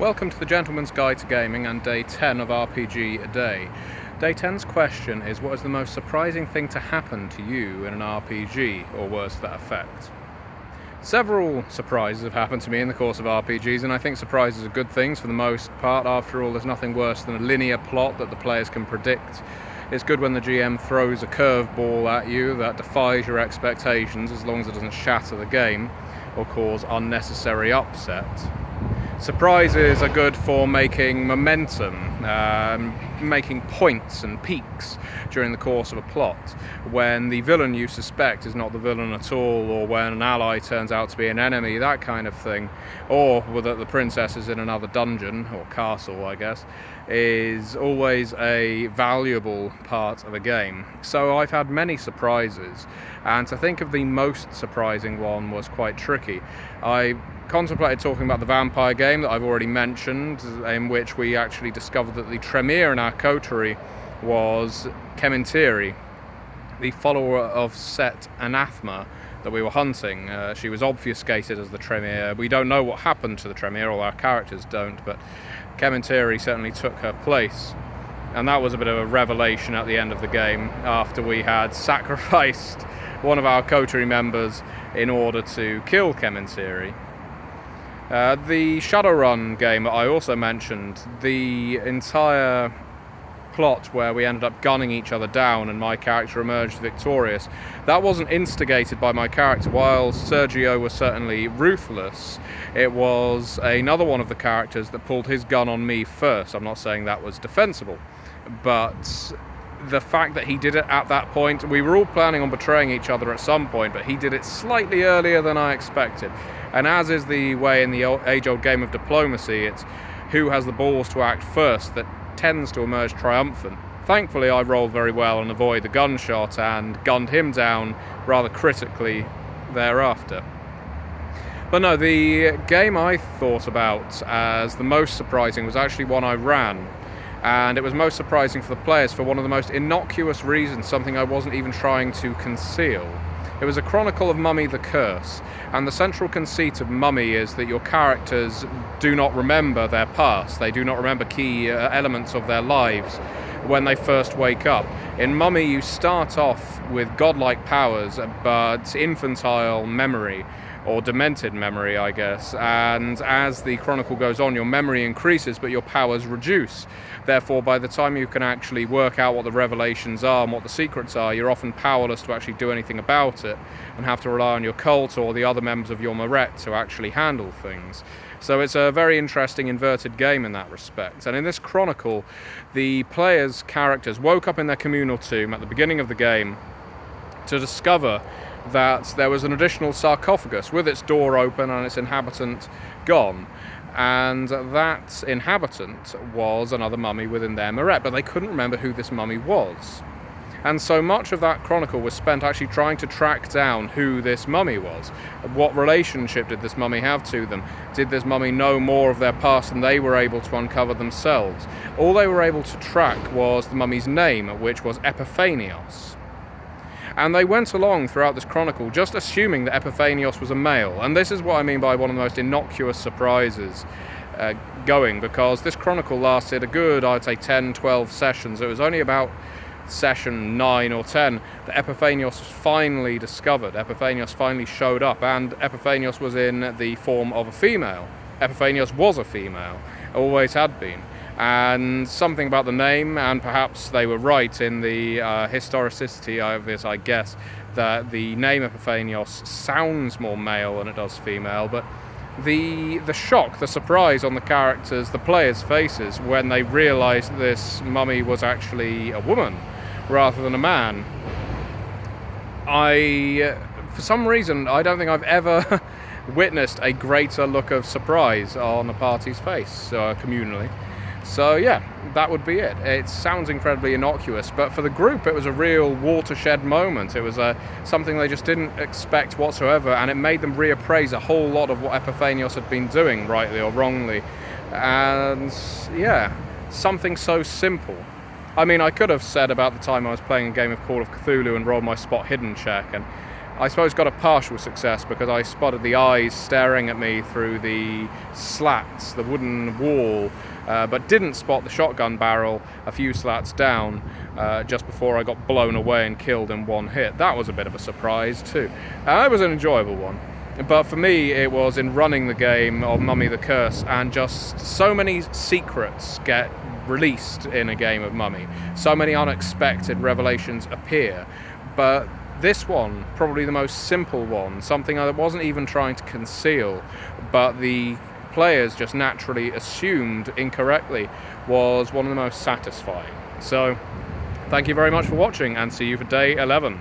Welcome to the Gentleman's Guide to Gaming and Day 10 of RPG a Day. Day 10's question is, what is the most surprising thing to happen to you in an RPG, or words to that effect? Several surprises have happened to me in the course of RPGs, and I think surprises are good things for the most part. After all, there's nothing worse than a linear plot that the players can predict. It's good when the GM throws a curveball at you that defies your expectations, as long as it doesn't shatter the game or cause unnecessary upset. Surprises are good for making momentum, making points and peaks during the course of a plot. When the villain you suspect is not the villain at all, or when an ally turns out to be an enemy, that kind of thing, or that the princess is in another dungeon, or castle I guess, is always a valuable part of a game. So I've had many surprises, and to think of the most surprising one was quite tricky. I contemplated talking about the vampire game that I've already mentioned, in which we actually discovered that the Tremere in our coterie was Kementiri, the follower of Set Anathema that we were hunting. She was obfuscated as the Tremere. We don't know what happened to the Tremere, all our characters don't, but Kementiri certainly took her place. And that was a bit of a revelation at the end of the game, after we had sacrificed one of our coterie members in order to kill Kementiri. The Shadowrun game that I also mentioned, the entire plot where we ended up gunning each other down and my character emerged victorious, that wasn't instigated by my character. While Sergio was certainly ruthless, it was another one of the characters that pulled his gun on me first. I'm not saying that was defensible, but the fact that he did it at that point, we were all planning on betraying each other at some point, but he did it slightly earlier than I expected. And as is the way in the age-old game of diplomacy, it's who has the balls to act first that tends to emerge triumphant. Thankfully, I rolled very well and avoided the gunshot and gunned him down rather critically thereafter. But no, the game I thought about as the most surprising was actually one I ran. And it was most surprising for the players for one of the most innocuous reasons, something I wasn't even trying to conceal. It was a chronicle of Mummy the Curse, and the central conceit of Mummy is that your characters do not remember their past. They do not remember key elements of their lives when they first wake up. In Mummy, you start off with godlike powers, but infantile memory, or demented memory, I guess, and as the chronicle goes on, your memory increases, but your powers reduce. Therefore, by the time you can actually work out what the revelations are and what the secrets are, you're often powerless to actually do anything about it, and have to rely on your cult or the other members of your Moret to actually handle things. So it's a very interesting inverted game in that respect. And in this chronicle, the players' characters woke up in their communal tomb at the beginning of the game to discover that there was an additional sarcophagus with its door open and its inhabitant gone. And that inhabitant was another mummy within their Moret, but they couldn't remember who this mummy was. And so much of that chronicle was spent actually trying to track down who this mummy was. What relationship did this mummy have to them? Did this mummy know more of their past than they were able to uncover themselves? All they were able to track was the mummy's name, which was Epiphanios. And they went along throughout this chronicle just assuming that Epiphanios was a male. And this is what I mean by one of the most innocuous surprises going, because this chronicle lasted a good, I'd say, 10, 12 sessions. It was only about session 9 or 10 that Epiphanios was finally discovered. Epiphanios finally showed up, and Epiphanios was in the form of a female. Epiphanios was a female, always had been. And something about the name, and perhaps they were right in the historicity of it, I guess, that the name Epiphanios sounds more male than it does female, but the shock, the surprise on the characters, the players' faces when they realised this mummy was actually a woman rather than a man. For some reason, I don't think I've ever witnessed a greater look of surprise on a party's face, communally. So yeah, that would be it. It sounds incredibly innocuous, but for the group it was a real watershed moment. It was something they just didn't expect whatsoever, and it made them reappraise a whole lot of what Epiphanios had been doing, rightly or wrongly. And yeah, something so simple. I mean, I could have said about the time I was playing a game of Call of Cthulhu and rolled my spot hidden check, and I suppose got a partial success because I spotted the eyes staring at me through the slats, the wooden wall, but didn't spot the shotgun barrel a few slats down just before I got blown away and killed in one hit. That was a bit of a surprise too. It was an enjoyable one. But for me, it was in running the game of Mummy the Curse, and just so many secrets get released in a game of Mummy. So many unexpected revelations appear. But this one, probably the most simple one, something I wasn't even trying to conceal, but the players just naturally assumed incorrectly, was one of the most satisfying. So, thank you very much for watching, and see you for day 11.